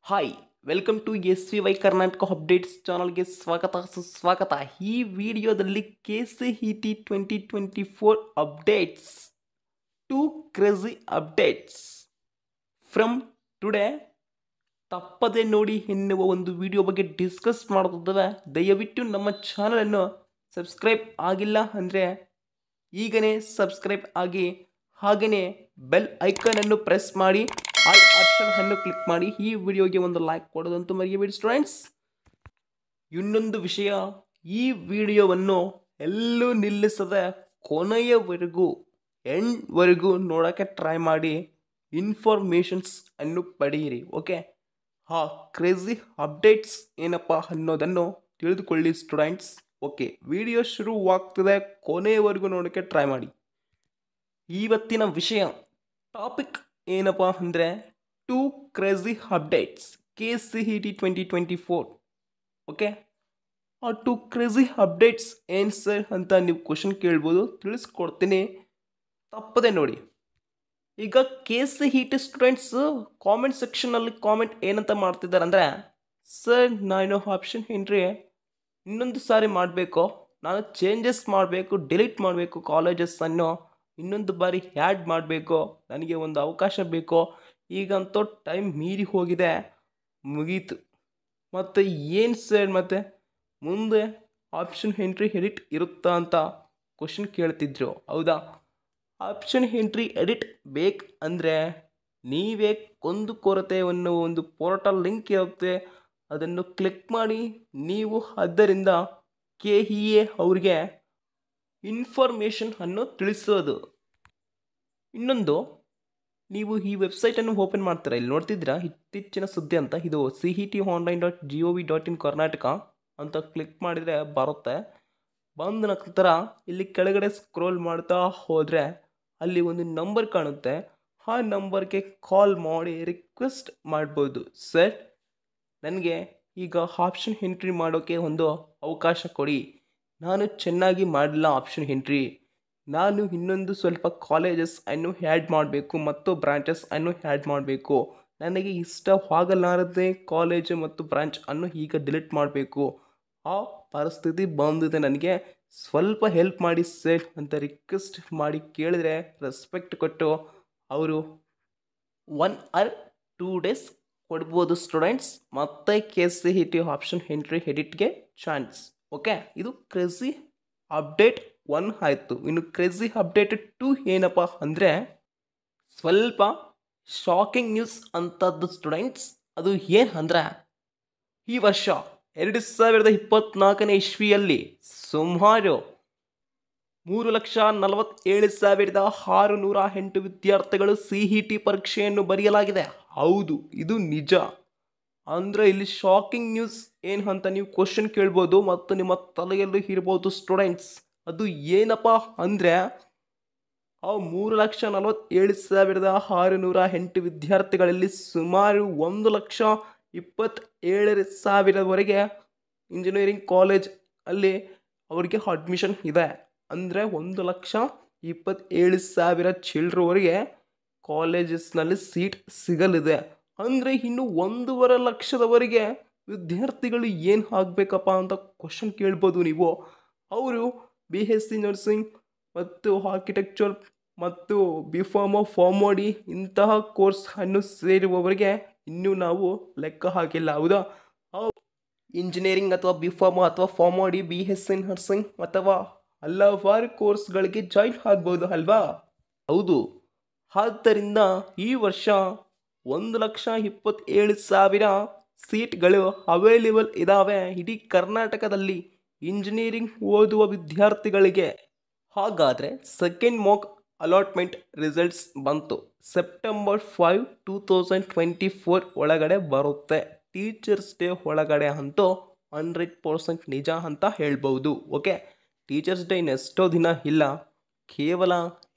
Hi welcome to S V Y Karnataka updates ಚಾನಲ್ಗೆ ಸ್ವಾಗತ ಸುಸ್ವಾಗತ. ಈ ವಿಡಿಯೋದಲ್ಲಿ KCET 2024 updates, two crazy updates from today ತಪ್ಪದೆ ನೋಡಿ ಎನ್ನುವ ಒಂದು ವಿಡಿಯೋ ಬಗ್ಗೆ ಡಿಸ್ಕಸ್ ಮಾಡ್ತಿದ್ದೇವೆ. ದಯವಿಟ್ಟು ನಮ್ಮ ಚಾನಲನ್ನು ಸಬ್ಸ್ಕ್ರೈಬ್ ಆಗಿಲ್ಲ ಅಂದರೆ ಈಗನೇ ಸಬ್ಸ್ಕ್ರೈಬ್ ಆಗಿ, ಹಾಗೆಯೇ ಬೆಲ್ ಐಕನನ್ನು ಪ್ರೆಸ್ ಮಾಡಿ, ಆಲ್ ಆಪ್ಷನ್ ಅನ್ನು ಕ್ಲಿಕ್ ಮಾಡಿ. ಈ ವಿಡಿಯೋಗೆ ಒಂದು ಲೈಕ್ ಕೊಡೋದಂತೂ ಮರೆಯಬೇಡಿ ಸ್ಟೂಡೆಂಟ್ಸ್. ಇನ್ನೊಂದು ವಿಷಯ, ಈ ವಿಡಿಯೋವನ್ನು ಎಲ್ಲೂ ನಿಲ್ಲಿಸದೆ ಕೊನೆಯವರೆಗೂ ಎಂಡ್ವರೆಗೂ ನೋಡೋಕ್ಕೆ ಟ್ರೈ ಮಾಡಿ, ಇನ್ಫಾರ್ಮೇಷನ್ಸ್ ಅನ್ನು ಪಡೆಯಿರಿ. ಓಕೆ, ಕ್ರೇಜಿ ಅಪ್ಡೇಟ್ಸ್ ಏನಪ್ಪ ಅನ್ನೋದನ್ನು ತಿಳಿದುಕೊಳ್ಳಿ ಸ್ಟೂಡೆಂಟ್ಸ್. ಓಕೆ, ವಿಡಿಯೋ ಶುರುವಾಗ್ತದೆ, ಕೊನೆಯವರೆಗೂ ನೋಡೋಕ್ಕೆ ಟ್ರೈ ಮಾಡಿ. ಇವತ್ತಿನ ವಿಷಯ ಟಾಪಿಕ್ ಏನಪ್ಪ ಅಂದರೆ two crazy updates KCET 2024. Okay, ಆ ಟೂ ಕ್ರೇಜಿ ಅಪ್ಡೇಟ್ಸ್ ಏನು ಸರ್ ಅಂತ ನೀವು ಕ್ವಶನ್ ಕೇಳ್ಬೋದು, ತಿಳಿಸ್ಕೊಡ್ತೀನಿ, ತಪ್ಪದೆ ನೋಡಿ. ಈಗ KCET ಸ್ಟೂಡೆಂಟ್ಸ್ ಕಾಮೆಂಟ್ ಸೆಕ್ಷನಲ್ಲಿ ಕಾಮೆಂಟ್ ಏನಂತ ಮಾಡ್ತಿದ್ದಾರೆ ಅಂದರೆ, ಸರ್ ನಾನು ಆಪ್ಷನ್ ಎಂಟ್ರಿ ಇನ್ನೊಂದು ಸಾರಿ ಮಾಡಬೇಕು, ನಾನು ಚೇಂಜಸ್ ಮಾಡಬೇಕು, ಡಿಲೀಟ್ ಮಾಡಬೇಕು ಕಾಲೇಜಸ್ಸನ್ನು, ಇನ್ನೊಂದು ಬಾರಿ ಆ್ಯಡ್ ಮಾಡಬೇಕು, ನನಗೆ ಒಂದು ಅವಕಾಶ ಬೇಕು, ಈಗಂತೂ ಟೈಮ್ ಮೀರಿ ಹೋಗಿದೆ, ಮುಗೀತು. ಮತ್ತು ಏನು ಸರ್ ಮತ್ತೆ ಮುಂದೆ ಆಪ್ಷನ್ ಎಂಟ್ರಿ ಎಡಿಟ್ ಇರುತ್ತಾ ಅಂತ ಕ್ವಶನ್ ಕೇಳ್ತಿದ್ರು. ಹೌದಾ, ಆಪ್ಷನ್ ಎಂಟ್ರಿ ಎಡಿಟ್ ಬೇಕು ಅಂದರೆ ನೀವೇ ಕುಂದುಕೊರತೆ ಅನ್ನೋ ಒಂದು ಪೋರ್ಟಲ್ ಲಿಂಕ್ ಇರುತ್ತೆ, ಅದನ್ನು ಕ್ಲಿಕ್ ಮಾಡಿ ನೀವು ಅದರಿಂದ KEA ಅವ್ರಿಗೆ ಇನ್ಫಾರ್ಮೇಷನ್ ಅನ್ನು ತಿಳಿಸೋದು. ಇನ್ನೊಂದು, ನೀವು ಈ ವೆಬ್ಸೈಟನ್ನು ಓಪನ್ ಮಾಡ್ತೀರಾ, ಇಲ್ಲಿ ನೋಡ್ತಿದ್ದೀರಾ ಇತ್ತೀಚಿನ ಸುದ್ದಿ ಅಂತ, ಇದು CETonline.gov.in ಕರ್ನಾಟಕ ಅಂತ ಕ್ಲಿಕ್ ಮಾಡಿದರೆ ಬರುತ್ತೆ. ಬಂದ ನಂತರ ಇಲ್ಲಿ ಕೆಳಗಡೆ ಸ್ಕ್ರೋಲ್ ಮಾಡ್ತಾ ಹೋದರೆ ಅಲ್ಲಿ ಒಂದು ನಂಬರ್ ಕಾಣುತ್ತೆ, ಆ ನಂಬರ್ಗೆ ಕಾಲ್ ಮಾಡಿ ರಿಕ್ವೆಸ್ಟ್ ಮಾಡ್ಬೋದು. ಸರ್ ನನಗೆ ಈಗ ಆಪ್ಷನ್ ಎಂಟ್ರಿ ಮಾಡೋಕ್ಕೆ ಒಂದು ಅವಕಾಶ ಕೊಡಿ, ನಾನು ಚೆನ್ನಾಗಿ ಮಾಡಲಿಲ್ಲ ಆಪ್ಷನ್ ಎಂಟ್ರಿ, ನಾನು ಇನ್ನೊಂದು ಸ್ವಲ್ಪ ಕಾಲೇಜಸ್ ಅನ್ನು ಆ್ಯಡ್ ಮಾಡಬೇಕು ಮತ್ತು ಬ್ರಾಂಚಸ್ ಅನ್ನು ಆ್ಯಡ್ ಮಾಡಬೇಕು, ನನಗೆ ಇಷ್ಟವಾಗಲಾರದೆ ಕಾಲೇಜು ಮತ್ತು ಬ್ರಾಂಚ್ ಅನ್ನು ಈಗ ಡಿಲೀಟ್ ಮಾಡಬೇಕು, ಆ ಪರಿಸ್ಥಿತಿ ಬಂದಿದೆ, ನನಗೆ ಸ್ವಲ್ಪ ಹೆಲ್ಪ್ ಮಾಡಿ ಸರ್ ಅಂತ ರಿಕ್ವೆಸ್ಟ್ ಮಾಡಿ ಕೇಳಿದರೆ ರೆಸ್ಪೆಕ್ಟ್ ಕೊಟ್ಟು ಅವರು 1 or 2 days ಕೊಡ್ಬೋದು ಸ್ಟೂಡೆಂಟ್ಸ್. ಮತ್ತೆ KCET ಆಪ್ಷನ್ ಎಂಟ್ರಿ ಎಡಿಟ್ಗೆ ಚಾನ್ಸ್. ಓಕೆ, ಇದು ಕ್ರೇಜಿ ಅಪ್ಡೇಟ್ 1 ಆಯಿತು. ಇನ್ನು ಕ್ರೇಜಿ ಅಪ್ಡೇಟ್ 2 ಏನಪ್ಪ ಅಂದರೆ ಸ್ವಲ್ಪ ಶಾಕಿಂಗ್ ನ್ಯೂಸ್ ಅಂತದ್ದು ಸ್ಟೂಡೆಂಟ್ಸ್. ಅದು ಏನು ಅಂದರೆ, ಈ ವರ್ಷ 2024ನೇ ಇಸ್ವಿಯಲ್ಲಿ ಸುಮಾರು 3,47,608 ವಿದ್ಯಾರ್ಥಿಗಳು CET ಪರೀಕ್ಷೆಯನ್ನು ಬರೆಯಲಾಗಿದೆ. ಹೌದು, ಇದು ನಿಜ. ಅಂದರೆ ಇಲ್ಲಿ ಶಾಕಿಂಗ್ ನ್ಯೂಸ್ ಏನು ಅಂತ ನೀವು ಕ್ವಶನ್ ಕೇಳ್ಬೋದು ಮತ್ತು ನಿಮ್ಮ ತಲೆಯಲ್ಲೂ ಇರ್ಬೋದು ಸ್ಟೂಡೆಂಟ್ಸ್. ಅದು ಏನಪ್ಪ ಅಂದರೆ, ಆ 3,47,608 ವಿದ್ಯಾರ್ಥಿಗಳಲ್ಲಿ ಸುಮಾರು 1,27,000ವರೆಗೆ ಇಂಜಿನಿಯರಿಂಗ್ ಕಾಲೇಜ್ ಅಲ್ಲಿ ಅವರಿಗೆ ಅಡ್ಮಿಷನ್ ಇದೆ. ಅಂದರೆ 1,27,000 ಚಿಲ್ಡ್ರವರೆಗೆ ಕಾಲೇಜಸ್ನಲ್ಲಿ ಸೀಟ್ ಸಿಗಲಿದೆ. ಅಂದರೆ ಇನ್ನು 1.5 ಲಕ್ಷದವರೆಗೆ ವಿದ್ಯಾರ್ಥಿಗಳು ಏನು ಆಗಬೇಕಪ್ಪ ಅಂತ ಕ್ವಶನ್ ಕೇಳ್ಬೋದು ನೀವು. ಅವರು BSc ನರ್ಸಿಂಗ್ ಮತ್ತು ಆರ್ಕಿಟೆಕ್ಚರ್ ಮತ್ತು BPharma ಇಂತಹ ಕೋರ್ಸ್ ಅನ್ನು ಸೇರುವವರಿಗೆ ಇನ್ನೂ ನಾವು ಲೆಕ್ಕ ಹಾಕಿಲ್ಲ. ಹೌದಾ, ಇಂಜಿನಿಯರಿಂಗ್ ಅಥವಾ BPharma ಅಥವಾ FarmD, BSc ನರ್ಸಿಂಗ್ ಅಥವಾ ಹಲವಾರು ಕೋರ್ಸ್ಗಳಿಗೆ ಜಾಯಿನ್ ಆಗ್ಬೋದು ಅಲ್ವಾ. ಹೌದು, ಆದ್ದರಿಂದ ಈ ವರ್ಷ 1,27,000 ಸೀಟ್ಗಳು ಅವೈಲೇಬಲ್ ಇದ್ದಾವೆ ಇಡೀ ಕರ್ನಾಟಕದಲ್ಲಿ ಇಂಜಿನಿಯರಿಂಗ್ ಓದುವ ವಿದ್ಯಾರ್ಥಿಗಳಿಗೆ. ಹಾಗಾದರೆ ಸೆಕೆಂಡ್ ಮಾಕ್ ಅಲಾಟ್ಮೆಂಟ್ ರಿಸಲ್ಟ್ಸ್ ಬಂತು, September 5, 2024 ಒಳಗಡೆ ಬರುತ್ತೆ. ಟೀಚರ್ಸ್ ಡೇ ಒಳಗಡೆ ಅಂತೂ 100% ನಿಜ ಅಂತ ಹೇಳ್ಬೋದು. ಓಕೆ, ಟೀಚರ್ಸ್ ಡೇ ಇನ್ನೆಷ್ಟೋ ದಿನ ಇಲ್ಲ, ಕೇವಲ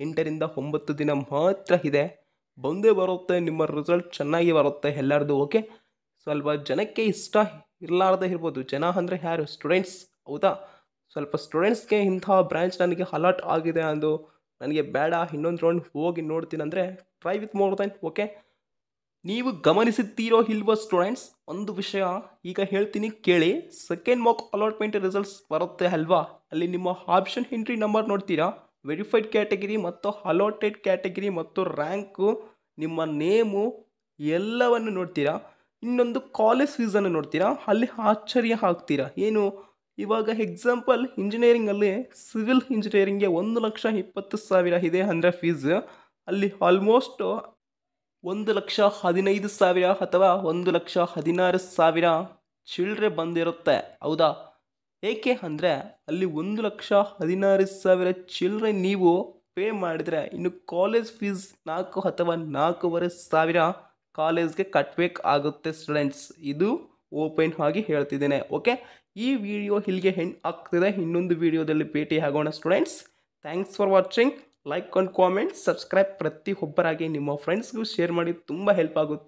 8ರಿಂದ 9 ದಿನ ಮಾತ್ರ ಇದೆ. ಬಂದೇ ಬರುತ್ತೆ, ನಿಮ್ಮ ರಿಸಲ್ಟ್ ಚೆನ್ನಾಗಿ ಬರುತ್ತೆ ಎಲ್ಲರದು. ಓಕೆ, ಸ್ವಲ್ಪ ಜನಕ್ಕೆ ಇಷ್ಟ ಇರಲಾರ್ದೆ ಇರ್ಬೋದು. ಜನ ಅಂದರೆ ಯಾರು? ಸ್ಟೂಡೆಂಟ್ಸ್. ಹೌದಾ, ಸ್ವಲ್ಪ ಸ್ಟೂಡೆಂಟ್ಸ್ಗೆ ಇಂಥ ಬ್ರ್ಯಾಂಚ್ ನನಗೆ ಅಲಾಟ್ ಆಗಿದೆ ಅಂದು ನನಗೆ ಬೇಡ, ಇನ್ನೊಂದು ರೌಂಡ್ ಹೋಗಿ ನೋಡ್ತೀನಿ ಅಂದರೆ try with more than. Okay, ನೀವು ಗಮನಿಸುತ್ತೀರೋ ಇಲ್ವೋ ಸ್ಟೂಡೆಂಟ್ಸ್, ಒಂದು ವಿಷಯ ಈಗ ಹೇಳ್ತೀನಿ ಕೇಳಿ. ಸೆಕೆಂಡ್ ಮಾಕ್ ಅಲಾಟ್ಮೆಂಟ್ ರಿಸಲ್ಟ್ಸ್ ಬರುತ್ತೆ ಅಲ್ವಾ, ಅಲ್ಲಿ ನಿಮ್ಮ ಆಪ್ಷನ್ ಎಂಟ್ರಿ ನಂಬರ್ ನೋಡ್ತೀರಾ, ವೆರಿಫೈಡ್ ಕ್ಯಾಟಗರಿ ಮತ್ತು ಅಲಾಟೆಡ್ ಕ್ಯಾಟಗರಿ ಮತ್ತು ರ್ಯಾಂಕು, ನಿಮ್ಮ ನೇಮು ಎಲ್ಲವನ್ನು ನೋಡ್ತೀರಾ. ಇನ್ನೊಂದು ಕಾಲೇಜ್ ಫೀಸನ್ನು ನೋಡ್ತೀರಾ, ಅಲ್ಲಿ ಆಶ್ಚರ್ಯ ಆಗ್ತೀರಾ. ಏನು ಇವಾಗ ಎಕ್ಸಾಂಪಲ್ ಇಂಜಿನಿಯರಿಂಗಲ್ಲಿ ಸಿವಿಲ್ ಇಂಜಿನಿಯರಿಂಗ್ಗೆ 1,20,000 ಇದೆ ಅಂದರೆ ಫೀಸ್, ಅಲ್ಲಿ ಆಲ್ಮೋಸ್ಟ್ 1,15,000 ಅಥವಾ 1,16,000 ಚಿಲ್ಲರೆ ಬಂದಿರುತ್ತೆ. ಹೌದಾ? ಏಕೆ ಅಂದರೆ ಅಲ್ಲಿ 1,16,000 ಚಿಲ್ಲರೆ ನೀವು ಪೇ ಮಾಡಿದರೆ ಇನ್ನು ಕಾಲೇಜ್ ಫೀಸ್ 4 ಅಥವಾ 4,500 ಕಾಲೇಜ್ಗೆ ಕಟ್ಟಬೇಕಾಗುತ್ತೆ ಸ್ಟೂಡೆಂಟ್ಸ್. ಇದು ಓಪನ್ ಆಗಿ ಹೇಳ್ತಿದ್ದೇನೆ. ಓಕೆ, ಈ ವಿಡಿಯೋ ಇಲ್ಲಿಗೆ ಎಂಡ್ ಆಗ್ತಿದೆ. ಇನ್ನೊಂದು ವಿಡಿಯೋದಲ್ಲಿ ಭೇಟಿ ಆಗೋಣ students. Thanks for watching. Like and comment, subscribe ಪ್ರತಿಯೊಬ್ಬರಾಗಿ ನಿಮ್ಮ ಫ್ರೆಂಡ್ಸ್ಗೂ ಶೇರ್ ಮಾಡಿ, ತುಂಬ ಹೆಲ್ಪ್ ಆಗುತ್ತೆ.